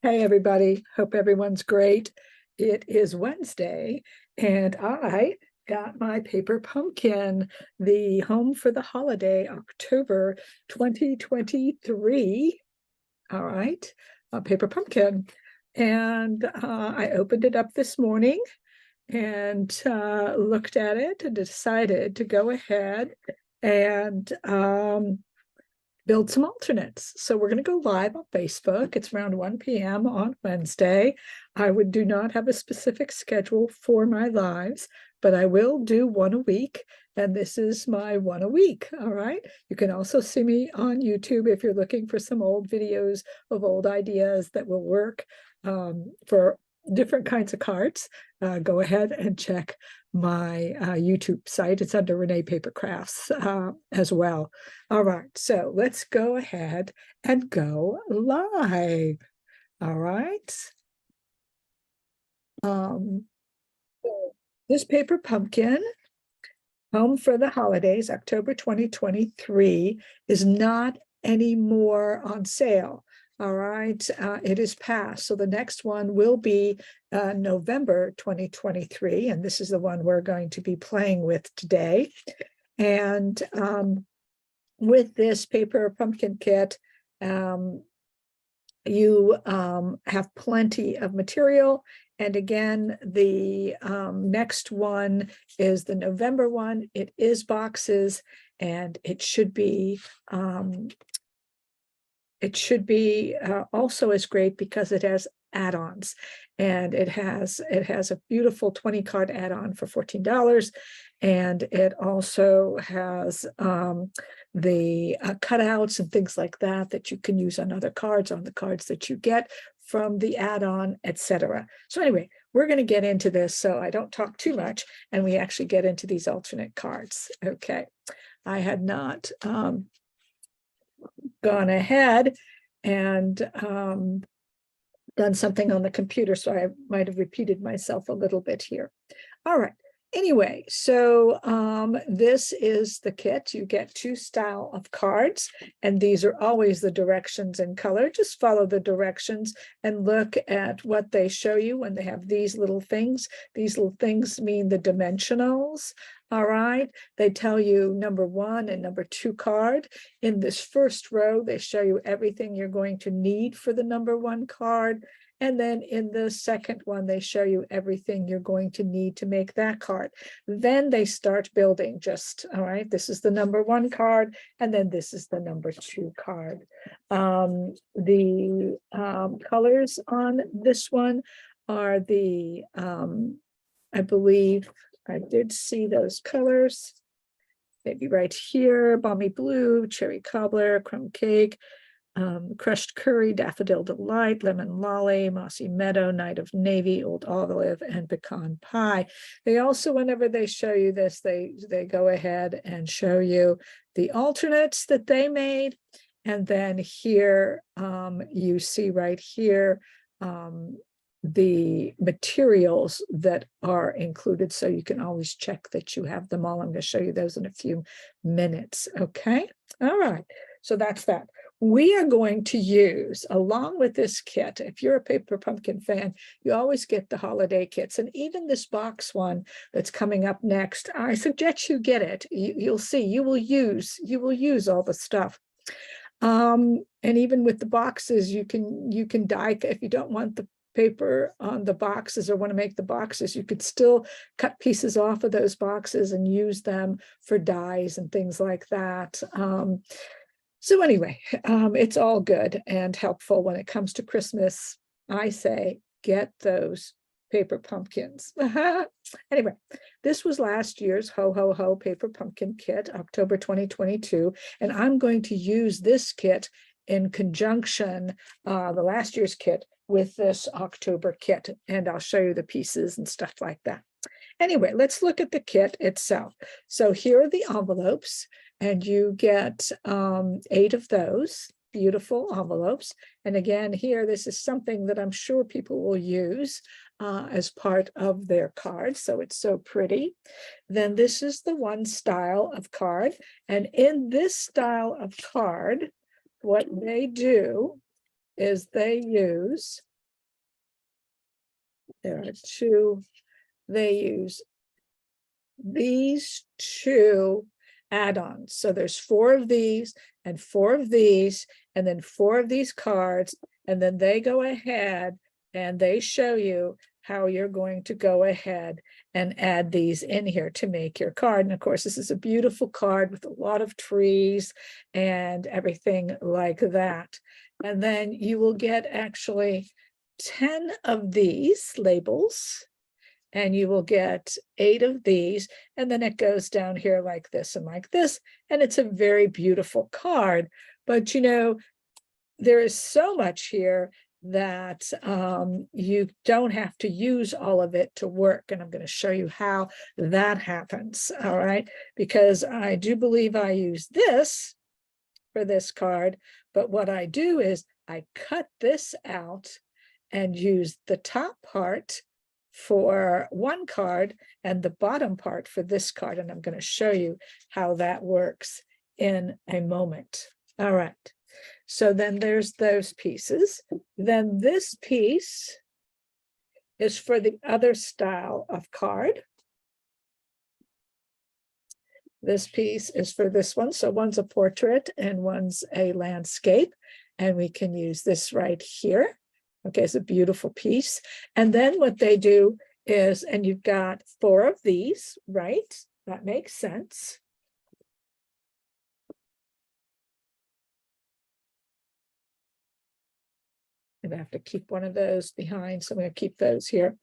Hey, everybody. Hope everyone's great. It is Wednesday, and I got my paper pumpkin, the Home for the Holiday, October 2023. All right, a paper pumpkin. And I opened it up this morning and looked at it and decided to go ahead and build some alternates. So we're going to go live on Facebook. It's around 1 p.m. on Wednesday. I do not have a specific schedule for my lives, but I will do one a week. And this is my one a week. All right. You can also see me on YouTube if you're looking for some old videos of old ideas that will work for different kinds of cards. Go ahead and check my YouTube site. It's under Renee Paper Crafts as well. All right, so let's go ahead and go live. All right. This paper pumpkin, Home for the Holidays, October 2023, is not anymore on sale. All right, it is past. So the next one will be November 2023, and this is the one we're going to be playing with today. And with this paper pumpkin kit, you have plenty of material. And again, the next one is the November one. It is boxes, and it should be also as great because it has add-ons, and it has a beautiful 20 card add-on for $14, and it also has the cutouts and things like that you can use on other cards, on the cards that you get from the add-on, etc. So anyway, we're going to get into this so I don't talk too much and we actually get into these alternate cards. Okay, I had not gone ahead and done something on the computer, so I might have repeated myself a little bit here. All right. Anyway, so this is the kit. You get two style of cards, and these are always the directions in color. Just follow the directions and look at what they show you when they have these little things. These little things mean the dimensionals. All right, they tell you number 1 and number 2 card. In this first row, they show you everything you're going to need for the number 1 card. And then in the second one, they show you everything you're going to need to make that card. Then they start building all right, this is the number 1 card, and then this is the number 2 card. The colors on this one are the, I believe I did see those colors, maybe right here: balmy blue, cherry cobbler, crumb cake, crushed curry, daffodil delight, lemon lolly, mossy meadow, night of navy, old olive, and pecan pie. They also, whenever they show you this, they go ahead and show you the alternates that they made. And then here you see right here the materials that are included, so you can always check that you have them all. I'm going to show you those in a few minutes. Okay. All right. So that's that. We are going to use, along with this kit, if you're a paper pumpkin fan, you always get the holiday kits, and even this box one that's coming up next, I suggest you get it. You'll see, you will use all the stuff. And even with the boxes, you can die if you don't want the paper on the boxes or want to make the boxes. You could still cut pieces off of those boxes and use them for dies and things like that. So anyway, it's all good and helpful when it comes to Christmas. I say get those paper pumpkins. Anyway, this was last year's Ho Ho Ho paper pumpkin kit, October 2022, and I'm going to use this kit in conjunction, the last year's kit, with this October kit, and I'll show you the pieces and stuff like that. Anyway, let's look at the kit itself. So here are the envelopes, and you get 8 of those beautiful envelopes. And again, here, this is something that I'm sure people will use as part of their cards. So it's so pretty. Then this is the one style of card. And in this style of card, what they do is they use There are two. They use these two add-ons. So there's 4 of these and 4 of these, and then 4 of these cards. And then they go ahead and they show you how you're going to go ahead and add these in here to make your card. And of course, this is a beautiful card with a lot of trees and everything like that. And then you will get actually 10 of these labels, and you will get 8 of these, and then it goes down here like this and like this, and it's a very beautiful card. But you know, there is so much here that you don't have to use all of it to work, and I'm going to show you how that happens. All right, because I do believe I use this for this card, but what I do is I cut this out and use the top part for one card and the bottom part for this card. And I'm going to show you how that works in a moment. All right. So then there's those pieces. Then this piece is for the other style of card. This piece is for this one. So one's a portrait and one's a landscape. And we can use this right here. Okay, it's a beautiful piece. And then what they do is, and you've got 4 of these, right? That makes sense. And I have to keep one of those behind, so I'm going to keep those here.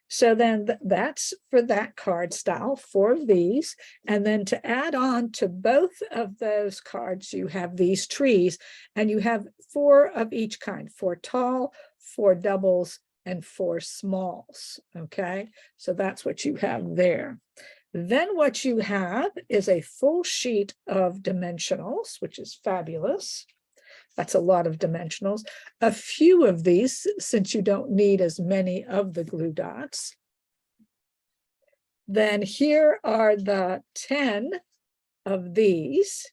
So then that's for that card style, 4 of these. And then to add on to both of those cards, you have these trees, and you have 4 of each kind, 4 tall, 4 doubles, and 4 smalls. Okay, so that's what you have there. Then what you have is a full sheet of dimensionals, which is fabulous. That's a lot of dimensionals. A few of these, since you don't need as many of the glue dots. Then here are the 10 of these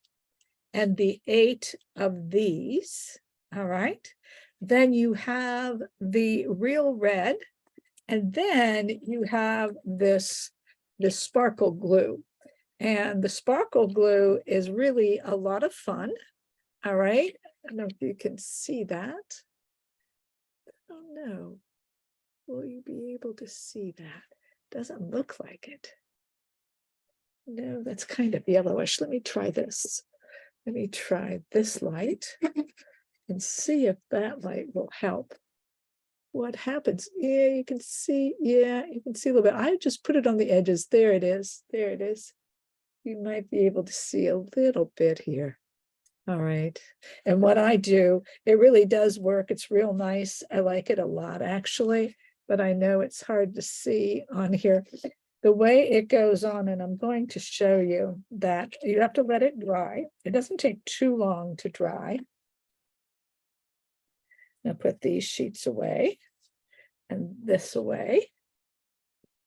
and the 8 of these. All right. Then you have the real red, and then you have this sparkle glue. And the sparkle glue is really a lot of fun. All right. I don't know if you can see that. Oh no. Will you be able to see that? Doesn't look like it. No, that's kind of yellowish. Let me try this. Let me try this light and see if that light will help. What happens? Yeah, you can see. Yeah, you can see a little bit. I just put it on the edges. There it is. There it is. You might be able to see a little bit here. All right. And what I do, it really does work. It's real nice. I like it a lot, actually, but I know it's hard to see on here. The way it goes on, and I'm going to show you that you have to let it dry. It doesn't take too long to dry. Now put these sheets away and this away.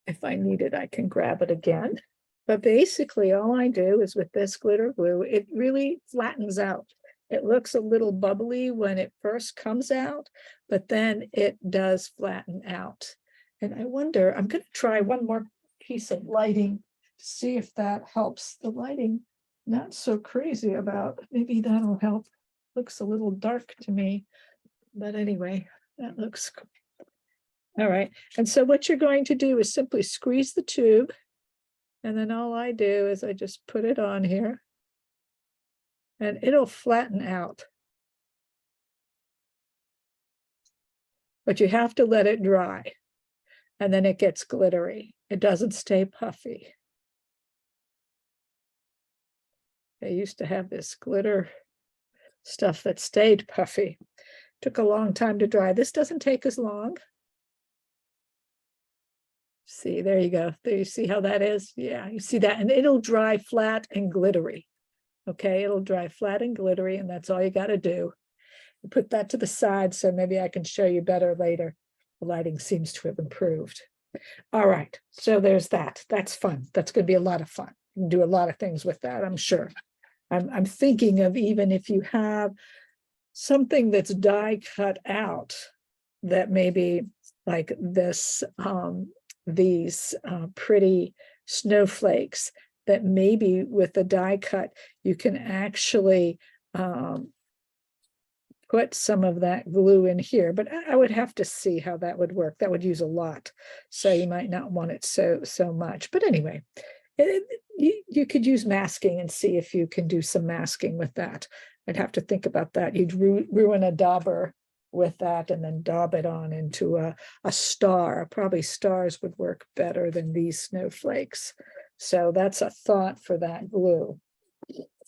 If I need it, I can grab it again. But basically, all I do is with this glitter glue, it really flattens out. It looks a little bubbly when it first comes out, but then it does flatten out. And I wonder, I'm going to try one more piece of lighting to see if that helps. The lighting, not so crazy about. Maybe that'll help. Looks a little dark to me. But anyway, that looks cool. All right. And so what you're going to do is simply squeeze the tube. And then all I do is I just put it on here and it'll flatten out. But you have to let it dry and then it gets glittery. It doesn't stay puffy. They used to have this glitter stuff that stayed puffy. Took a long time to dry. This doesn't take as long. See, there you go. There you see how that is? Yeah, you see that, and it'll dry flat and glittery. Okay, it'll dry flat and glittery, and that's all you got to do. Put that to the side so maybe I can show you better later. The lighting seems to have improved. All right, so there's that. That's fun. That's going to be a lot of fun. You can do a lot of things with that, I'm sure. I'm thinking of even if you have something that's die cut out that maybe like these pretty snowflakes that maybe with the die cut, you can actually put some of that glue in here, but I would have to see how that would work. That would use a lot. So you might not want it so much. But anyway, you could use masking and see if you can do some masking with that. I'd have to think about that. You'd ruin a dauber with that and then daub it on into a star. Probably stars would work better than these snowflakes. So that's a thought for that glue,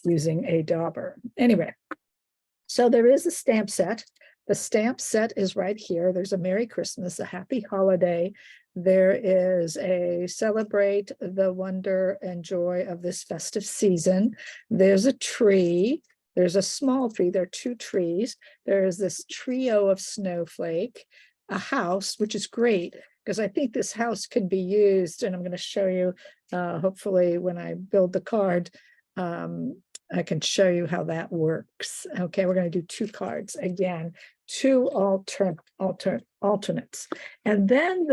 using a dauber. Anyway, so there is a stamp set. The stamp set is right here. There's a Merry Christmas, a Happy Holiday. There is a Celebrate the Wonder and Joy of this Festive Season. There's a tree. There's a small tree. There are two trees. There is this trio of snowflake, a house, which is great because I think this house can be used, and I'm going to show you, hopefully when I build the card, I can show you how that works. Okay, we're going to do two cards again, two alternates. And then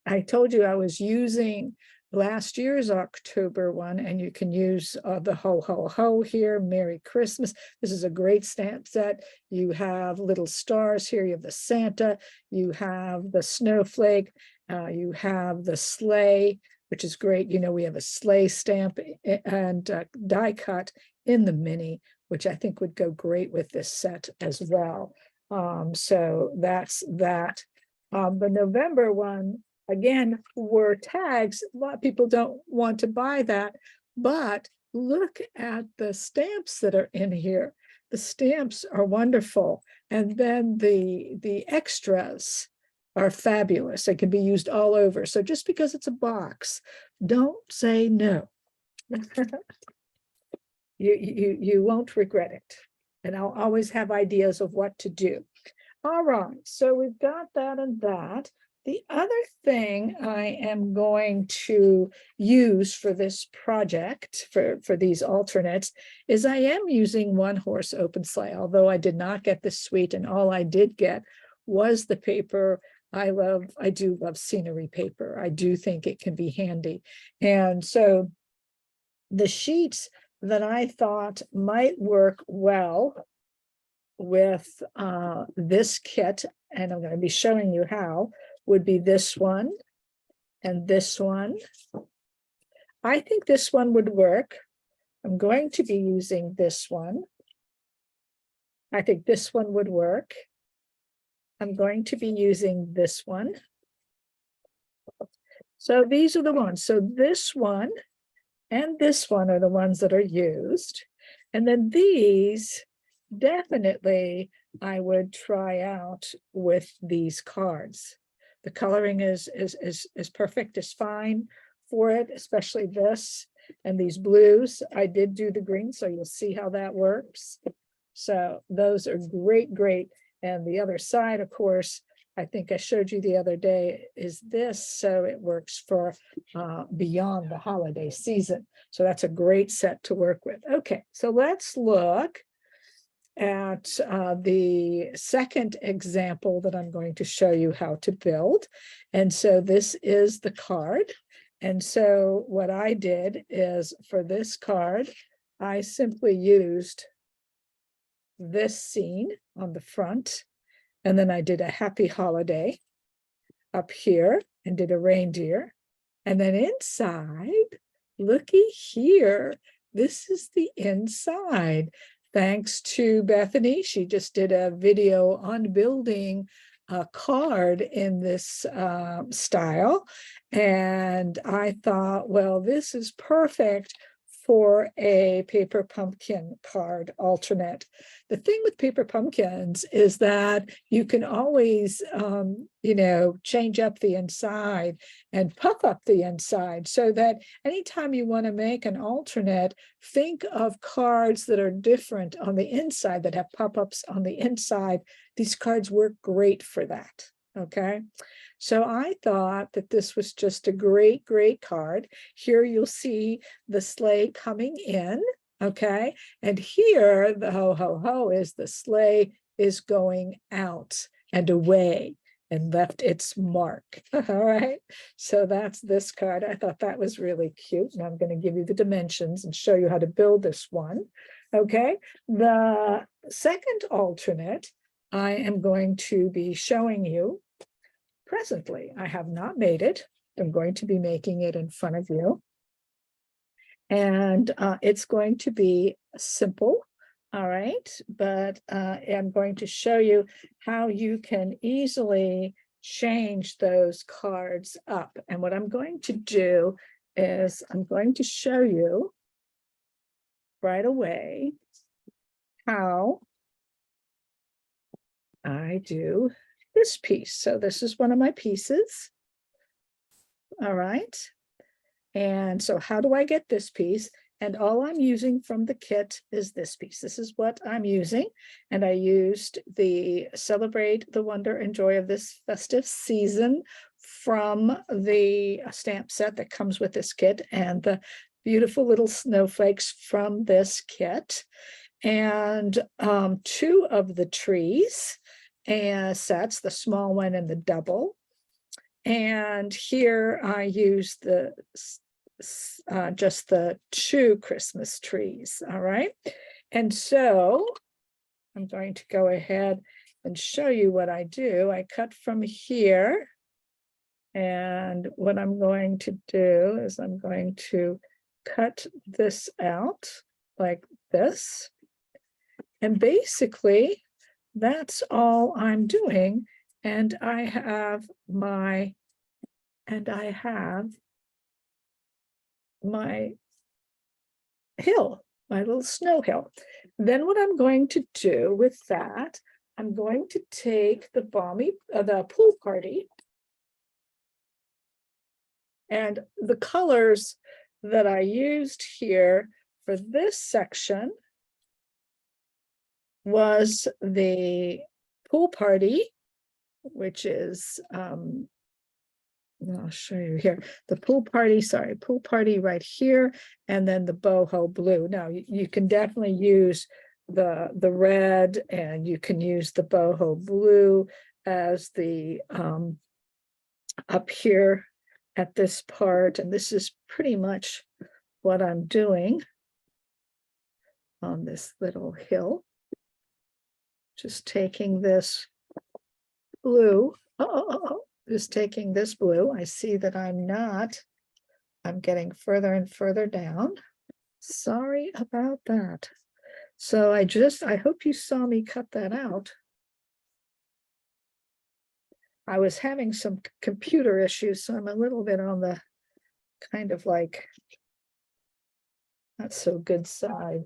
I told you I was using last year's October one, and you can use the ho ho ho here, Merry Christmas. This is a great stamp set. You have little stars here, you have the Santa, you have the snowflake, you have the sleigh, which is great. You know, we have a sleigh stamp and die cut in the mini, which I think would go great with this set as well. So that's that. The November one, again, were tags. A lot of people don't want to buy that, but look at the stamps that are in here. The stamps are wonderful. And then the extras are fabulous. They can be used all over. So just because it's a box, don't say no. You won't regret it. And I'll always have ideas of what to do. All right, so we've got that and that. The other thing I am going to use for this project, for these alternates, is I am using One Horse Open Sleigh, although I did not get this suite, and all I did get was the paper. I do love scenery paper. I do think it can be handy. And so the sheets that I thought might work well with this kit, and I'm going to be showing you how, would be this one and this one. I think this one would work. I'm going to be using this one. I think this one would work. I'm going to be using this one. So these are the ones. So this one and this one are the ones that are used. And then these, definitely I would try out with these cards. The coloring is perfect, is fine for it, especially this and these blues. I did do the green, so you'll see how that works. So those are great, great. And the other side, of course, I think I showed you the other day, is this, so it works for beyond the holiday season. So that's a great set to work with. Okay, so let's look at the second example that I'm going to show you how to build. And so this is the card. And so what I did is, for this card, I simply used this scene on the front, and then I did a happy holiday up here and did a reindeer. And then inside, looky here, this is the inside. Thanks to Bethany, she just did a video on building a card in this style. And I thought, well, this is perfect for a paper pumpkin card alternate. The thing with paper pumpkins is that you can always, change up the inside and puff up the inside, so that anytime you want to make an alternate, think of cards that are different on the inside, that have pop-ups on the inside. These cards work great for that. Okay, so I thought that this was just a great, great card. Here you'll see the sleigh coming in, okay? And here, the ho, ho, ho is the sleigh is going out. and away and left its mark. All right, so that's this card. I thought that was really cute, and I'm going to give you the dimensions and show you how to build this one. Okay, the second alternate I am going to be showing you presently. I have not made it. I'm going to be making it in front of you. And it's going to be simple, all right? But I'm going to show you how you can easily change those cards up. And what I'm going to do is I'm going to show you right away how I do this piece. So this is one of my pieces. All right. And so how do I get this piece? And all I'm using from the kit is this piece. This is what I'm using. And I used the Celebrate the Wonder and Joy of This Festive Season from the stamp set that comes with this kit, and the beautiful little snowflakes from this kit, and two of the trees and sets, the small one and the double. And here I use the just the two Christmas trees. All right. And so I'm going to go ahead and show you what I do. I cut from here. And what I'm going to do is I'm going to cut this out like this. And basically, that's all I'm doing. And I have my hill, my little snow hill. Then what I'm going to do with that, I'm going to take the pool party, and the colors that I used here for this section was the pool party, which is I'll show you here, the pool party right here, and then the boho blue. Now you can definitely use the red, and you can use the boho blue as the up here at this part, and this is pretty much what I'm doing on this little hill. Just taking this blue, just taking this blue. I see that I'm getting further and further down. Sorry about that. So I hope you saw me cut that out. I was having some computer issues, so I'm a little bit on the kind of like not so good side.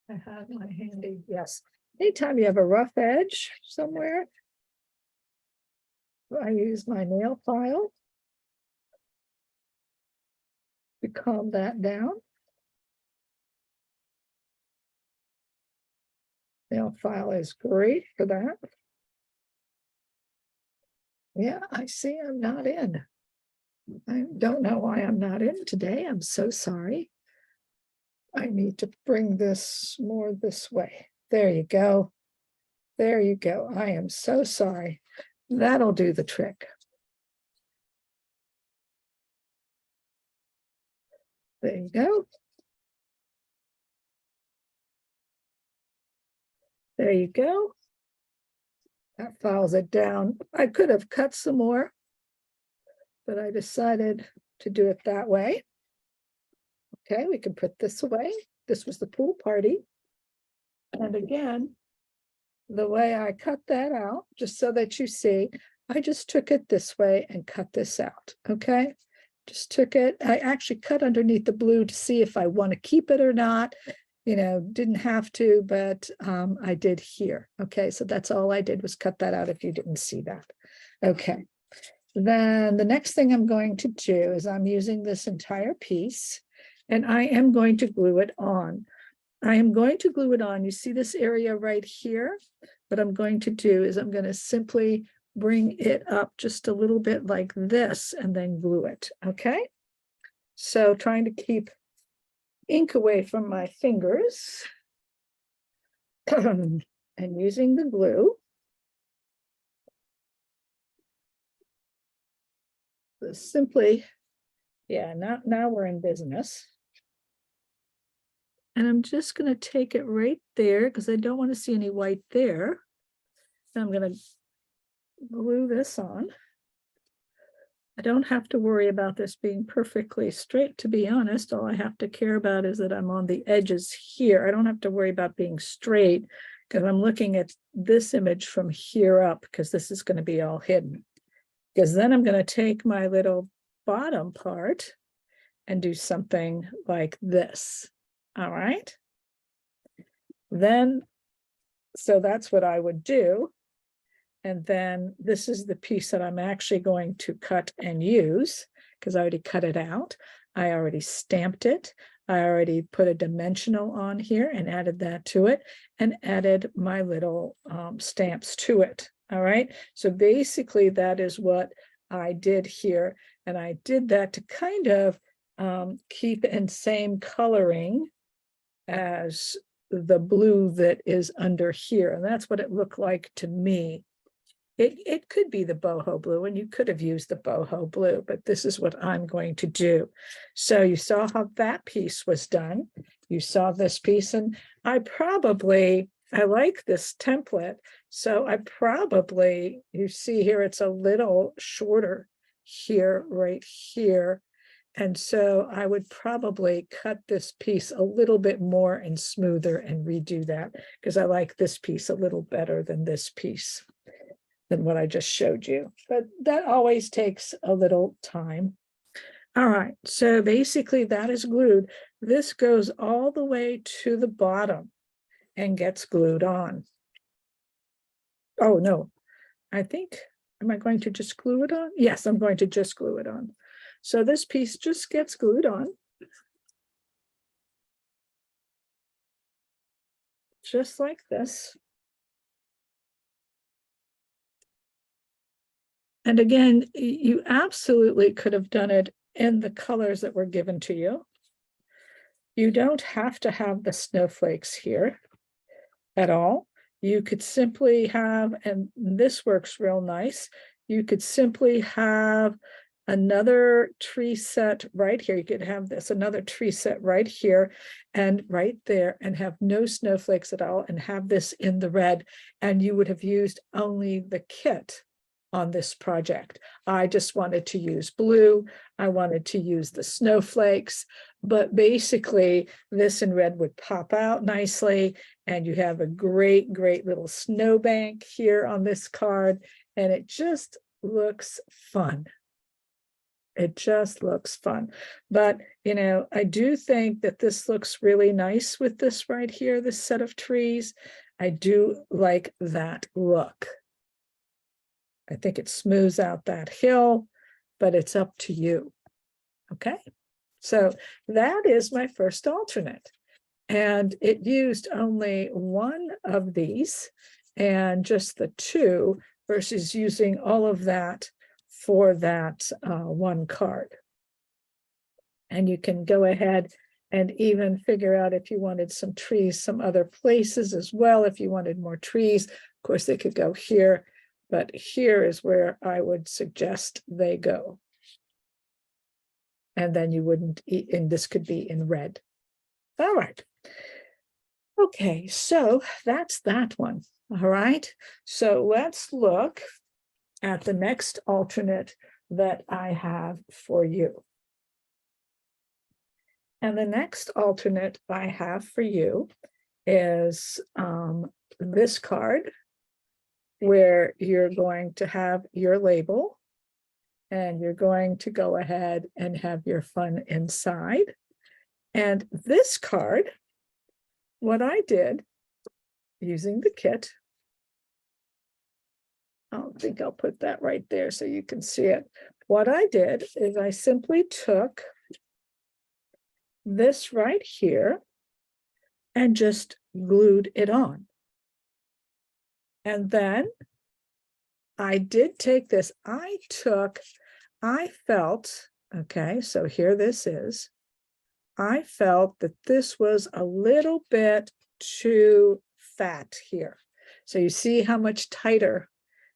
I have my handy, yes. Anytime you have a rough edge somewhere, I use my nail file to calm that down. Nail file is great for that. Yeah, I see I'm not in. I don't know why I'm not in today. I'm so sorry. I need to bring this more this way. There you go. There you go. I am so sorry. That'll do the trick. There you go. There you go. That files it down. I could have cut some more, but I decided to do it that way. Okay, we can put this away. This was the pool party. And again, the way I cut that out, just so that you see, I just took it this way and cut this out. Okay, just took it. I actually cut underneath the blue to see if I want to keep it or not. You know, didn't have to, but I did here. Okay, so that's all I did was cut that out if you didn't see that. Okay, then the next thing I'm going to do is I'm using this entire piece, and I am going to glue it on. I am going to glue it on. You see this area right here? What I'm going to do is I'm going to simply bring it up just a little bit like this and then glue it. Okay, so trying to keep ink away from my fingers. and using the glue, simply, yeah, now we're in business. And I'm just going to take it right there because I don't want to see any white there. And I'm going to glue this on. I don't have to worry about this being perfectly straight, to be honest. All I have to care about is that I'm on the edges here. I don't have to worry about being straight because I'm looking at this image from here up because this is going to be all hidden. Because then I'm going to take my little bottom part and do something like this. All right. Then, so that's what I would do. And then this is the piece that I'm actually going to cut and use because I already cut it out. I already stamped it. I already put a dimensional on here and added that to it and added my little stamps to it. All right. So basically that is what I did here. And I did that to kind of keep in same coloring as the blue that is under here. And that's what it looked like to me. It could be the boho blue, and you could have used the boho blue, but this is what I'm going to do. So you saw how that piece was done. You saw this piece, and I like this template. So I probably, you see here, it's a little shorter here, right here. And so I would probably cut this piece a little bit more and smoother and redo that because I like this piece a little better than this piece, than what I just showed you. But that always takes a little time. All right, so basically that is glued. This goes all the way to the bottom and gets glued on. Oh, no, I think, am I going to just glue it on? Yes, I'm going to just glue it on. So this piece just gets glued on. Just like this. And again, you absolutely could have done it in the colors that were given to you. You don't have to have the snowflakes here at all. You could simply have, and this works real nice, you could simply have another tree set right here. You could have this, another tree set right here and right there, and have no snowflakes at all, and have this in the red, and you would have used only the kit on this project. I just wanted to use blue. I wanted to use the snowflakes, but basically this in red would pop out nicely, and you have a great, great little snowbank here on this card, and it just looks fun. It just looks fun. But, you know, I do think that this looks really nice with this right here, this set of trees. I do like that look. I think it smooths out that hill, but it's up to you. Okay, so that is my first alternate. And it used only one of these and just the two versus using all of that for that one card. And you can go ahead and even figure out if you wanted some trees, some other places as well. If you wanted more trees, of course, they could go here. But here is where I would suggest they go. And then you wouldn't, and this could be in red. All right. Okay, so that's that one. All right. So let's look at the next alternate that I have for you. And the next alternate I have for you is this card, where you're going to have your label and you're going to go ahead and have your fun inside. And this card, what I did using the kit, I don't think I'll put that right there so you can see it. What I did is I simply took this right here and just glued it on. And then I did take this, I felt, okay, so here this is, I felt that this was a little bit too fat here. So you see how much tighter,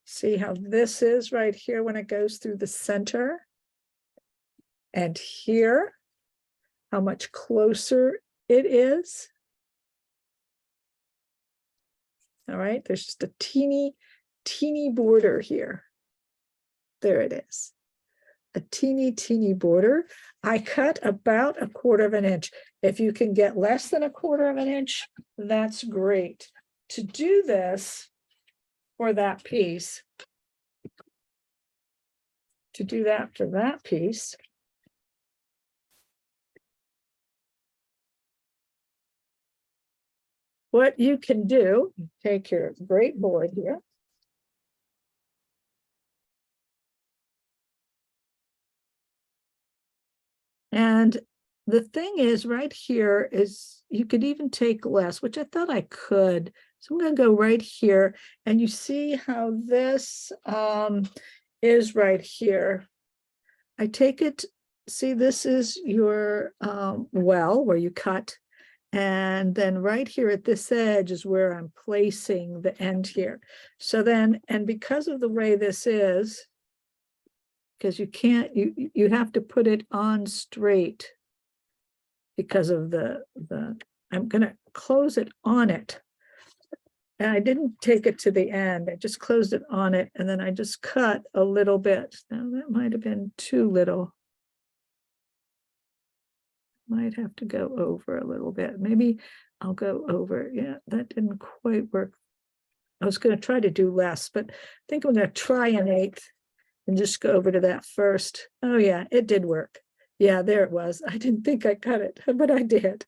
see how this is right here when it goes through the center. And here, how much closer it is. All right, there's just a teeny border here. There it is. A teeny border. I cut about 1/4 of an inch. If you can get less than 1/4 of an inch, that's great. To do this for that piece, to do that for that piece, what you can do, take your great board here. And the thing is right here is you could even take less, which I thought I could. So I'm going to go right here, and you see how this is right here. I take it, see, this is your well where you cut. And then right here at this edge is where I'm placing the end here. So then, and because of the way this is, because you can't, you have to put it on straight because of the, I'm gonna close it on it. And I didn't take it to the end, I just closed it on it, and then I just cut a little bit. Now that might have been too little. Might have to go over a little bit. Maybe I'll go over. Yeah, that didn't quite work. I was going to try to do less, but I think I'm going to try an 1/8 and just go over to that first. Oh yeah, it did work. Yeah, there it was. I didn't think I cut it, but I did.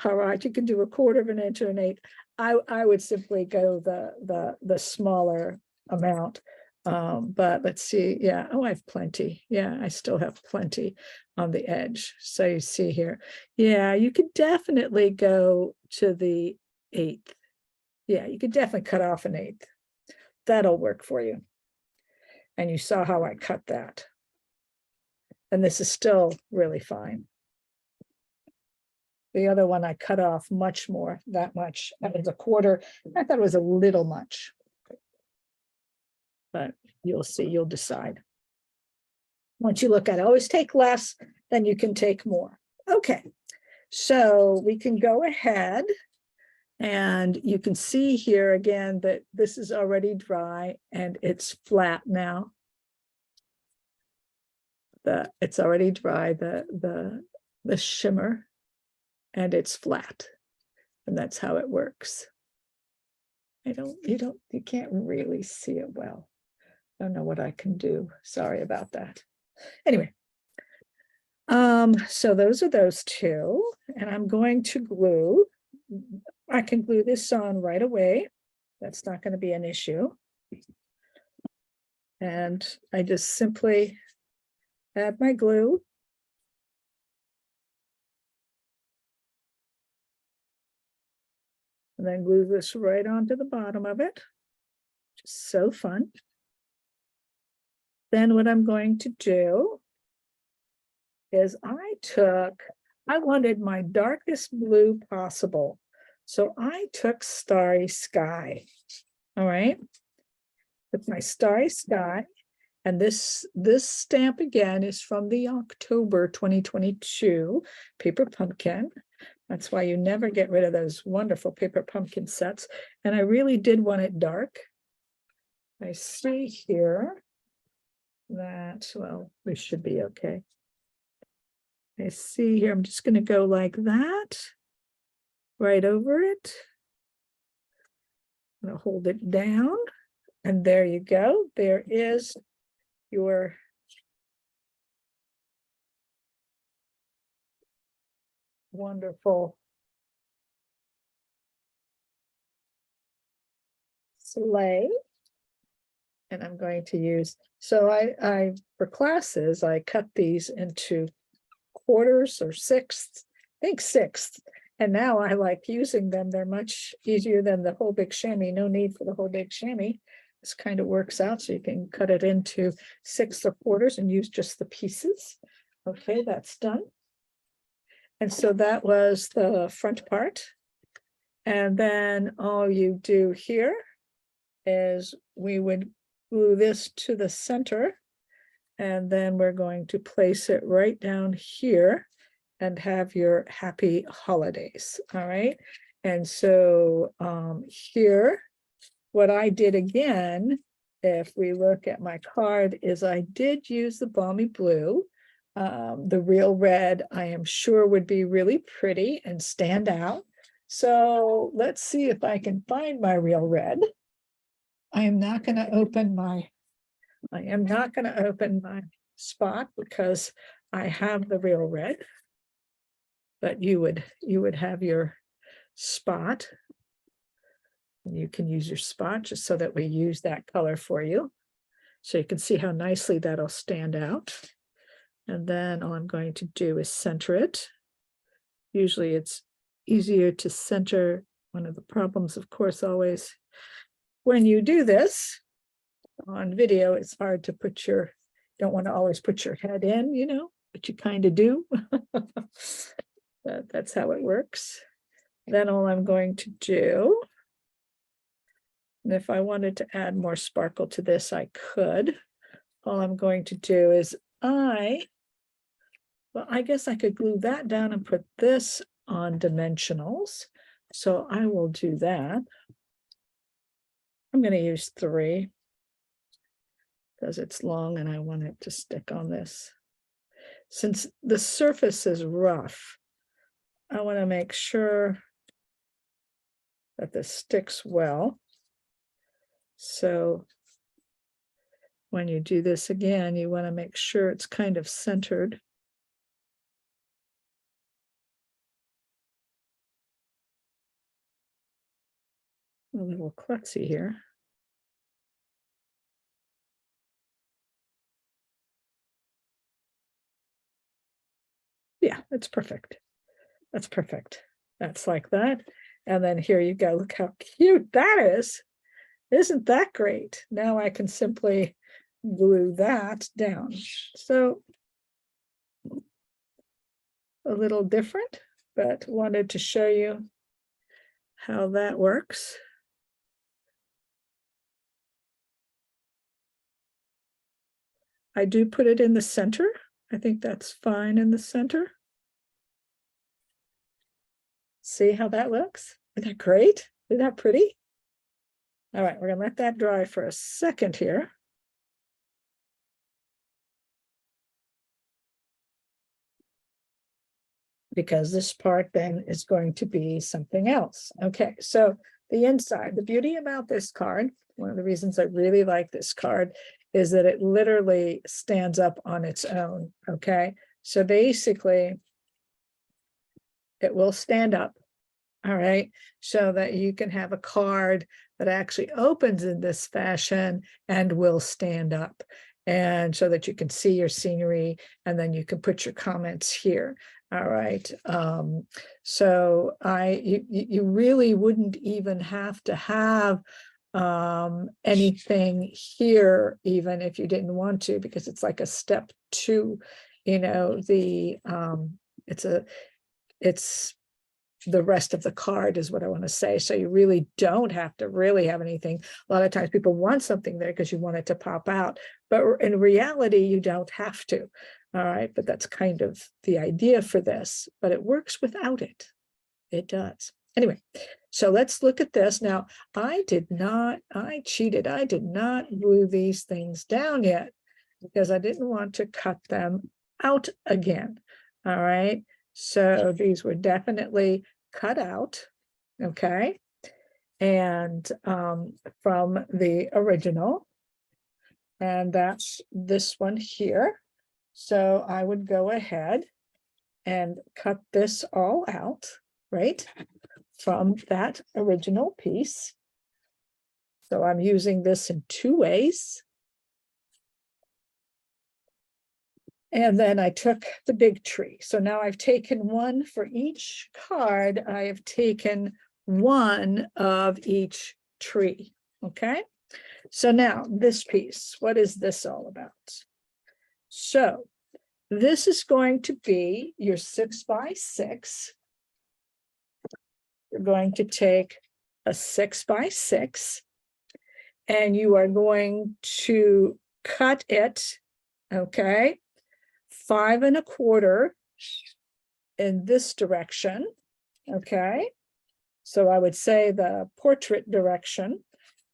All right, you can do 1/4 of an inch or an 1/8. I would simply go the smaller amount. But let's see. Yeah. Oh, I have plenty. Yeah, I still have plenty on the edge. So you see here. Yeah, you could definitely go to the 1/8. Yeah, you could definitely cut off an 1/8. That'll work for you. And you saw how I cut that. And this is still really fine. The other one I cut off much more, that much. That was 1/4. I thought it was a little much. But you'll see, you'll decide. Once you look at it, always take less, then you can take more. Okay, so we can go ahead, and you can see here again that this is already dry and it's flat now. It's already dry, the shimmer, and it's flat, and that's how it works. You can't really see it well. I don't know what I can do. Sorry about that. Anyway, so those are those two, and I'm going to glue. I can glue this on right away. That's not going to be an issue. And I just simply add my glue. And then glue this right onto the bottom of it. Just so fun. Then what I'm going to do is I wanted my darkest blue possible. So I took Starry Sky. All right. With my Starry Sky. And this stamp again is from the October 2022 Paper Pumpkin. That's why you never get rid of those wonderful Paper Pumpkin sets. And I really did want it dark. I see here that, well, we should be okay. I see here, I'm just going to go like that, right over it. I'm going to hold it down, and there you go. There is your wonderful sleigh. And I'm going to use, so I for classes, I cut these into quarters or sixths, I think sixths. And now I like using them. They're much easier than the whole big chamois. No need for the whole big chamois. This kind of works out, so you can cut it into sixths or quarters and use just the pieces. Okay, that's done. And so that was the front part. And then all you do here is we would glue this to the center, and then we're going to place it right down here and have your happy holidays. All right. And so here, what I did again, if we look at my card, is I did use the balmy blue. The real red, I am sure, would be really pretty and stand out. So let's see if I can find my real red. I am not going to open my spot because I have the real red, but you would have your spot. And you can use your spot just so that we use that color for you. So you can see how nicely that'll stand out. And then all I'm going to do is center it. Usually it's easier to center. One of the problems, of course, always when you do this on video, it's hard to put don't want to always put your head in, but you kind of do. That's how it works. Then all I'm going to do, and if I wanted to add more sparkle to this, I could. All I'm going to do is I guess I could glue that down and put this on dimensionals. So I will do that. I'm going to use 3 because it's long and I want it to stick on this. Since the surface is rough, I want to make sure that this sticks well. So when you do this again, you want to make sure it's kind of centered. A little klutzy here. Yeah, it's perfect. That's perfect. That's like that. And then here you go. Look how cute that is. Isn't that great? Now I can simply glue that down. So a little different, but wanted to show you how that works. I do put it in the center. I think that's fine in the center. See how that looks? Isn't that great? Isn't that pretty? All right, we're gonna let that dry for a second here. Because this part then is going to be something else. Okay, so the inside, the beauty about this card, one of the reasons I really like this card is that it literally stands up on its own, okay? So basically, it will stand up, all right? So that you can have a card that actually opens in this fashion and will stand up. And so that you can see your scenery and then you can put your comments here. All right. So you really wouldn't even have to have anything here, even if you didn't want to, because it's like a step 2, it's the rest of the card is what I want to say. So you really don't have to really have anything. A lot of times people want something there because you want it to pop out, but in reality, you don't have to. All right, but that's kind of the idea for this, but it works without it. It does. Anyway, so let's look at this. Now, I cheated. I did not glue these things down yet because I didn't want to cut them out again. All right, so these were definitely cut out, okay, and from the original, and that's this one here. So I would go ahead and cut this all out, right, from that original piece. So I'm using this in 2 ways. And then I took the big tree. So now I've taken one for each card. I have taken one of each tree, okay? So now this piece, what is this all about? So this is going to be your 6x6. You're going to take a 6x6 and you are going to cut it, okay, 5 1/4 in this direction, okay? So I would say the portrait direction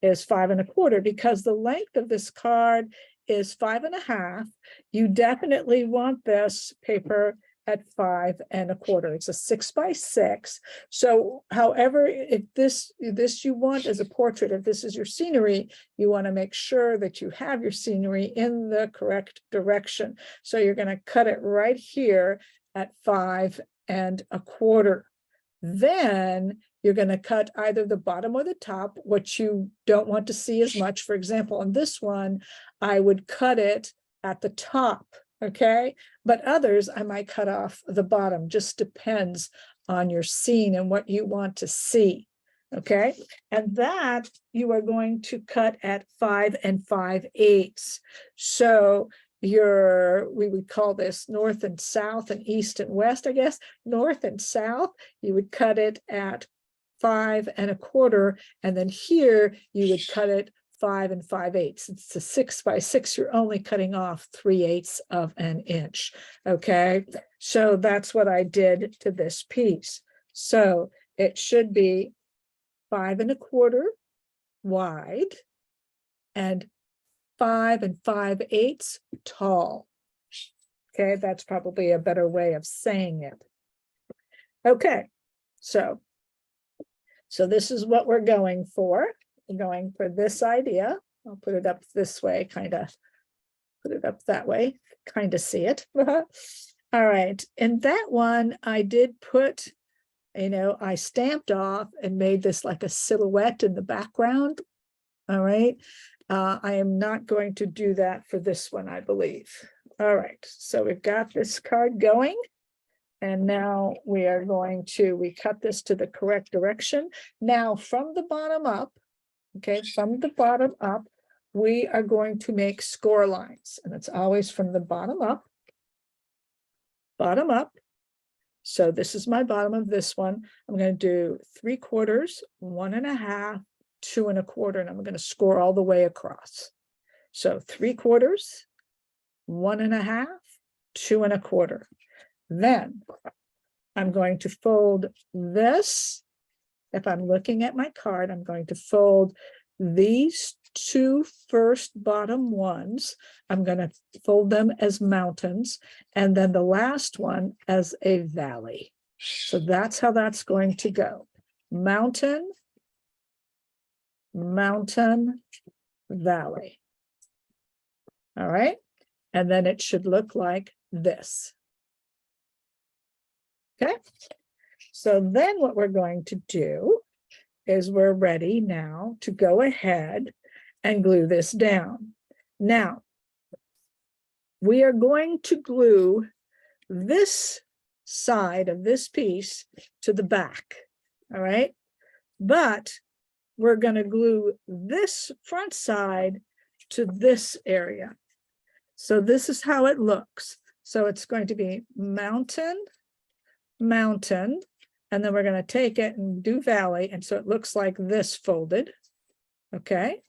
is 5 1/4 because the length of this card is 5 1/2. You definitely want this paper at 5 1/4. It's a 6 by 6. So however, if this you want as a portrait, if this is your scenery, you want to make sure that you have your scenery in the correct direction. So you're going to cut it right here at 5 1/4. Then you're going to cut either the bottom or the top, what you don't want to see as much. For example, on this one, I would cut it at the top, okay? But others, I might cut off the bottom, just depends on your scene and what you want to see, okay? And that you are going to cut at 5 5/8. So we would call this north and south and east and west, I guess. North and south, you would cut it at 5 1/4, and then here you would cut it 5 5/8. It's a 6 by 6. You're only cutting off 3/8 of an inch. Okay, so that's what I did to this piece. So it should be 5 1/4 wide and 5 5/8 tall. Okay, that's probably a better way of saying it. Okay, so this is what we're going for. We're going for this idea. I'll put it up this way, kind of put it up that way, kind of see it. All right, and that one I did put, I stamped off and made this like a silhouette in the background. All right. I am not going to do that for this one, I believe. All right, so we've got this card going. And now we cut this to the correct direction. Now from the bottom up, okay, from the bottom up, we are going to make score lines. And it's always from the bottom up. Bottom up. So this is my bottom of this one. I'm going to do 3/4, 1 1/2, 2 1/4, and I'm going to score all the way across. So 3/4, 1 1/2, 2 1/4. Then I'm going to fold this. If I'm looking at my card, I'm going to fold these 2 first bottom ones. I'm going to fold them as mountains, and then the last one as a valley. So that's how that's going to go. Mountain, mountain, valley. All right. And then it should look like this. Okay. So then what we're going to do is we're ready now to go ahead and glue this down. Now, we are going to glue this side of this piece to the back. All right. But we're going to glue this front side to this area. So this is how it looks. So it's going to be mountain, mountain, and then we're going to take it and do valley. And so it looks like this folded. Okay.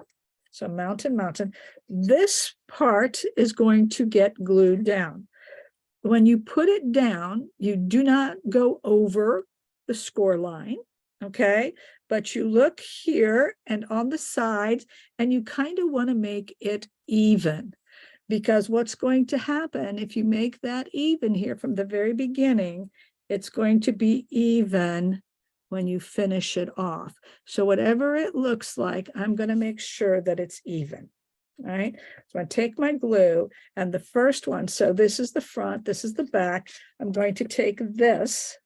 So mountain, mountain. This part is going to get glued down. When you put it down, you do not go over the score line. Okay. But you look here and on the sides, and you kind of want to make it even. Because what's going to happen if you make that even here from the very beginning, it's going to be even when you finish it off. So whatever it looks like, I'm going to make sure that it's even. All right. So I take my glue, and the first one, so this is the front, this is the back. I'm going to take this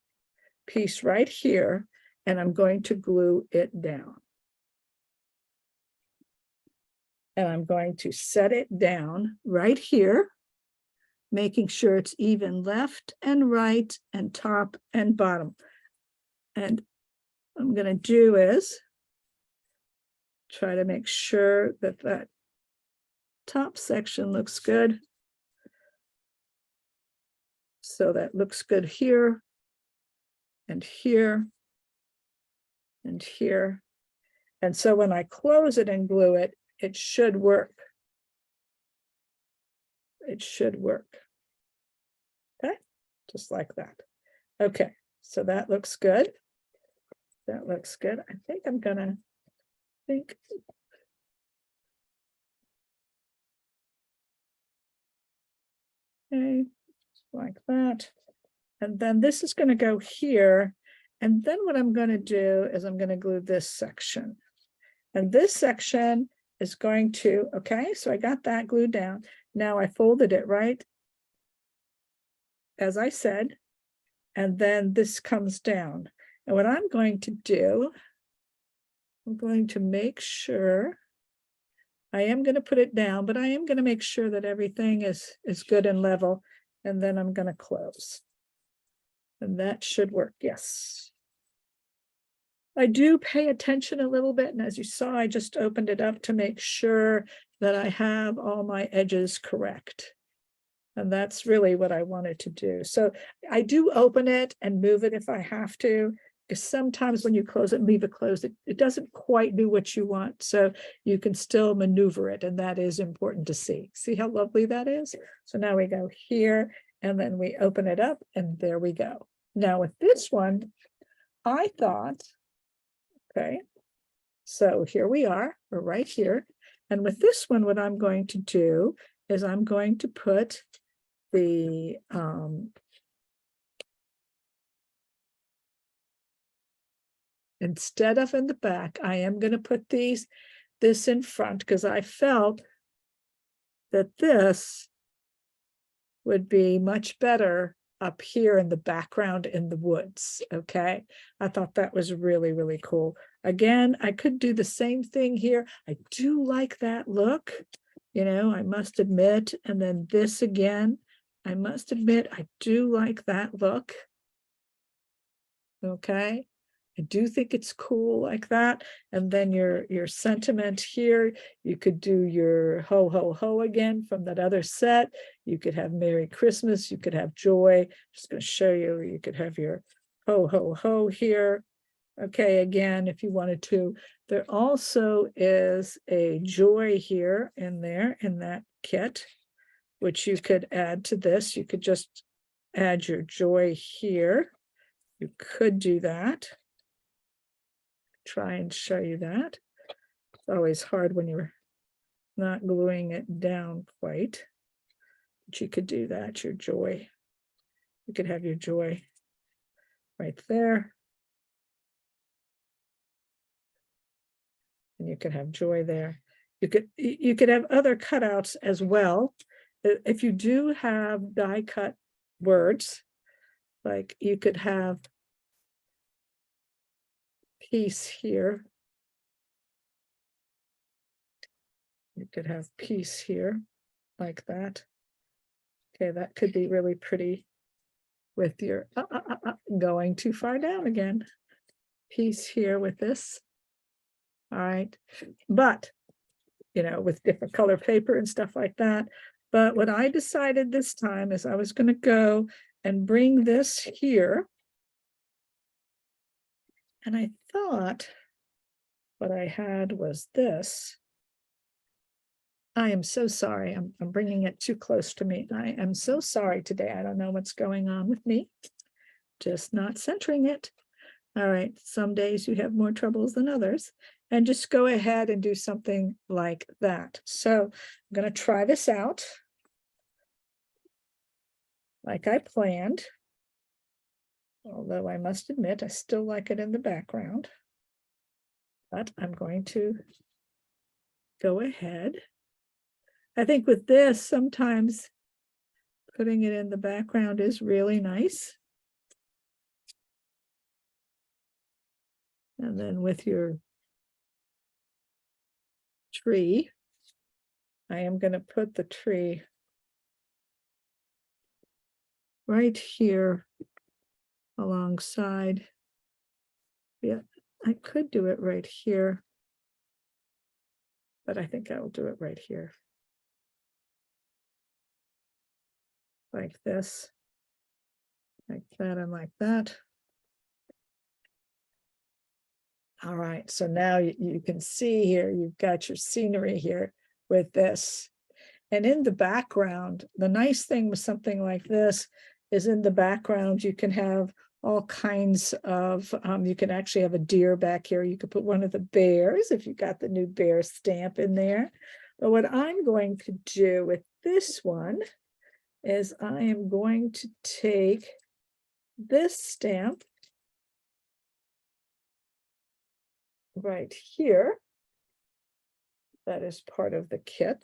piece right here, and I'm going to glue it down. And I'm going to set it down right here, making sure it's even left and right and top and bottom. And what I'm going to do is try to make sure that that top section looks good. So that looks good here and here and here. And so when I close it and glue it, it should work. It should work. Okay, just like that. Okay, so that looks good. That looks good. I think I'm gonna think. Okay, like that. And then this is going to go here. And then what I'm going to do is I'm going to glue this section. And this section is going to, okay, so I got that glued down. Now I folded it right, as I said, and then this comes down. And what I'm going to do, I'm going to make sure, I am going to put it down, but I am going to make sure that everything is good and level. And then I'm going to close. And that should work, yes. I do pay attention a little bit, and as you saw, I just opened it up to make sure that I have all my edges correct. And that's really what I wanted to do. So I do open it and move it if I have to, because sometimes when you close it and leave it closed, it doesn't quite do what you want. So you can still maneuver it, and that is important to see. See how lovely that is? So now we go here, and then we open it up, and there we go. Now with this one, I thought, okay, so here we are, we're right here. And with this one, what I'm going to do is I'm going to put the instead of in the back, I am going to put this in front, because I felt that this would be much better up here in the background in the woods. Okay, I thought that was really, really cool. Again, I could do the same thing here. I do like that look, you know, I must admit. And then this again, I must admit, I do like that look. Okay, I do think it's cool like that. And then your sentiment here, you could do your ho, ho, ho again from that other set. You could have Merry Christmas, you could have joy. Just going to show you, you could have your ho, ho, ho here. Okay, again, if you wanted to. There also is a joy here in there in that kit, which you could add to this. You could just add your joy here. You could do that. Try and show you that. It's always hard when you're not gluing it down quite, but you could do that, your joy. You could have your joy right there. And you could have joy there. You could have other cutouts as well. If you do have die cut words, like you could have peace here. You could have peace here, like that. Okay, that could be really pretty with your going too far down again. Peace here with this. All right, but you know, with different color paper and stuff like that. But what I decided this time is I was going to go and bring this here. And I thought what I had was this. I am so sorry. I'm bringing it too close to me. I am so sorry today. I don't know what's going on with me. Just not centering it. All right. Some days you have more troubles than others. And just go ahead and do something like that. So I'm going to try this out like I planned. Although I must admit, I still like it in the background. But I'm going to go ahead. I think with this, sometimes putting it in the background is really nice. And then with your tree, I am going to put the tree right here alongside. Yeah, I could do it right here, but I think I will do it right here. Like this, like that, and like that. All right, so now you can see here, you've got your scenery here with this. And in the background, the nice thing with something like this is in the background, you can have all kinds of, you can actually have a deer back here. You could put one of the bears if you got the new bear stamp in there. But what I'm going to do with this one is I am going to take this stamp right here. That is part of the kit.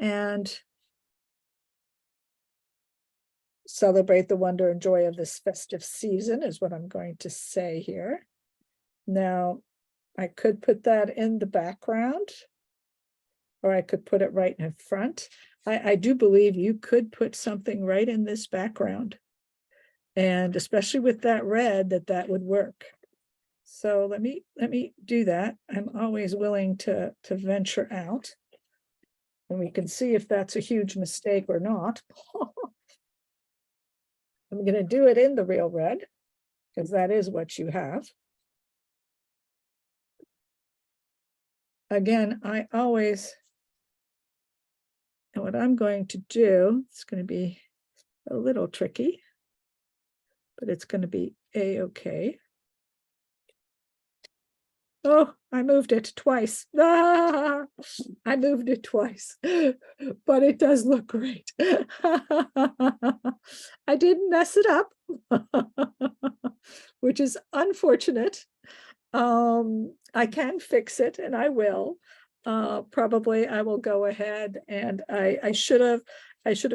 And celebrate the wonder and joy of this festive season is what I'm going to say here. Now, I could put that in the background, or I could put it right in front. I do believe you could put something right in this background. And especially with that red, that would work. So let me do that. I'm always willing to venture out. And we can see if that's a huge mistake or not. I'm going to do it in the real red, because that is what you have. Again, I always, and what I'm going to do, it's going to be a little tricky, but it's going to be a-okay. Oh, I moved it twice. Ah, I moved it twice, but it does look great. I didn't mess it up, which is unfortunate. I can fix it, and I will. Probably I will go ahead, and I should have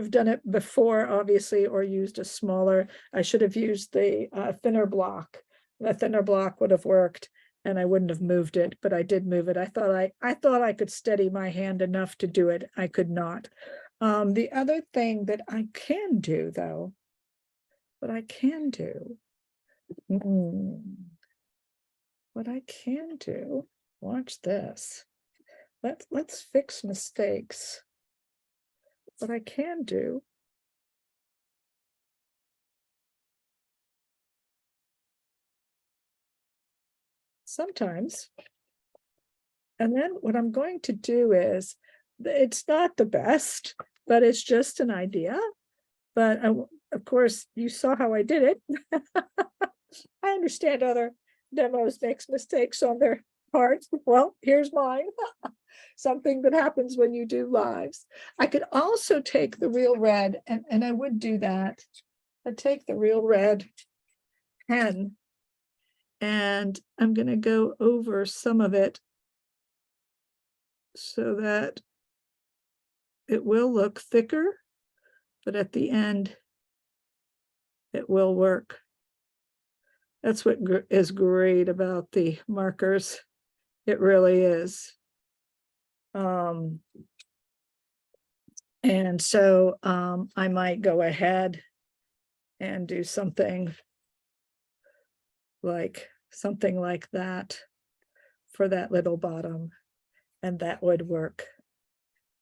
done it before, obviously, or used a smaller. I should have used the thinner block. The thinner block would have worked, and I wouldn't have moved it, but I did move it. I thought I could steady my hand enough to do it. I could not. The other thing that I can do, though, what I can do, watch this. Let's fix mistakes. What I can do sometimes, and then what I'm going to do is, it's not the best, but it's just an idea. But of course, you saw how I did it. I understand other demos makes mistakes on their part. Well, here's mine. Something that happens when you do lives. I could also take the real red, and I would do that. I'd take the real red pen, and I'm going to go over some of it so that it will look thicker, but at the end, it will work. That's what is great about the markers. It really is. And so I might go ahead and do something like that for that little bottom, and that would work.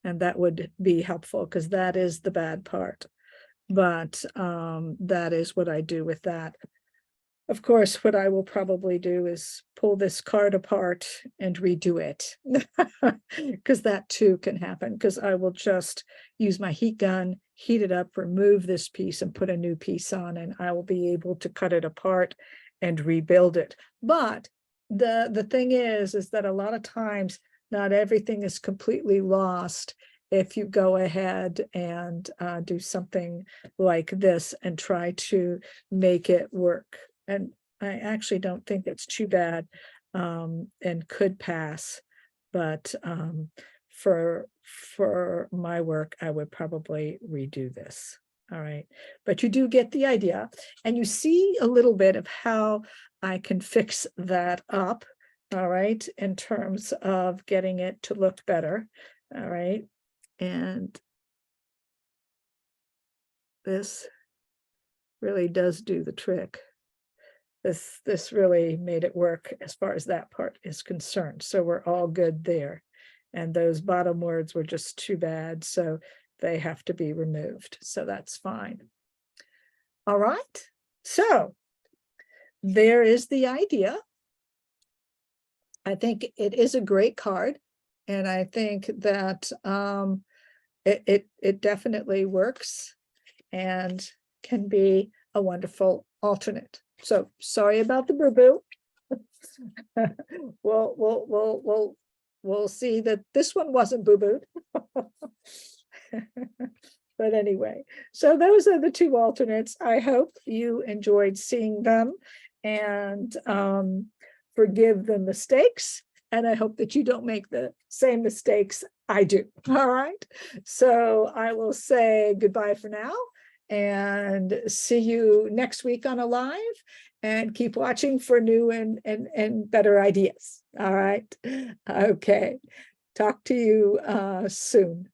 And that would be helpful, because that is the bad part. But that is what I do with that. Of course, what I will probably do is pull this card apart and redo it, because that too can happen, because I will just use my heat gun, heat it up, remove this piece and put a new piece on, and I will be able to cut it apart and rebuild it. But the thing is that a lot of times not everything is completely lost if you go ahead and do something like this and try to make it work. And I actually don't think it's too bad, and could pass. But for my work, I would probably redo this. All right, but you do get the idea, and you see a little bit of how I can fix that up. All right, in terms of getting it to look better. All right, and this really does do the trick. This really made it work as far as that part is concerned. So we're all good there. And those bottom words were just too bad, so they have to be removed. So that's fine. All right. So there is the idea. I think it is a great card, and I think that it definitely works and can be a wonderful alternate. So sorry about the boo-boo. We'll see that this one wasn't boo-booed. But anyway, so those are the two alternates. I hope you enjoyed seeing them and forgive the mistakes. And I hope that you don't make the same mistakes I do. All right. So I will say goodbye for now and see you next week on a live, and keep watching for new and better ideas. All right. Okay. Talk to you soon.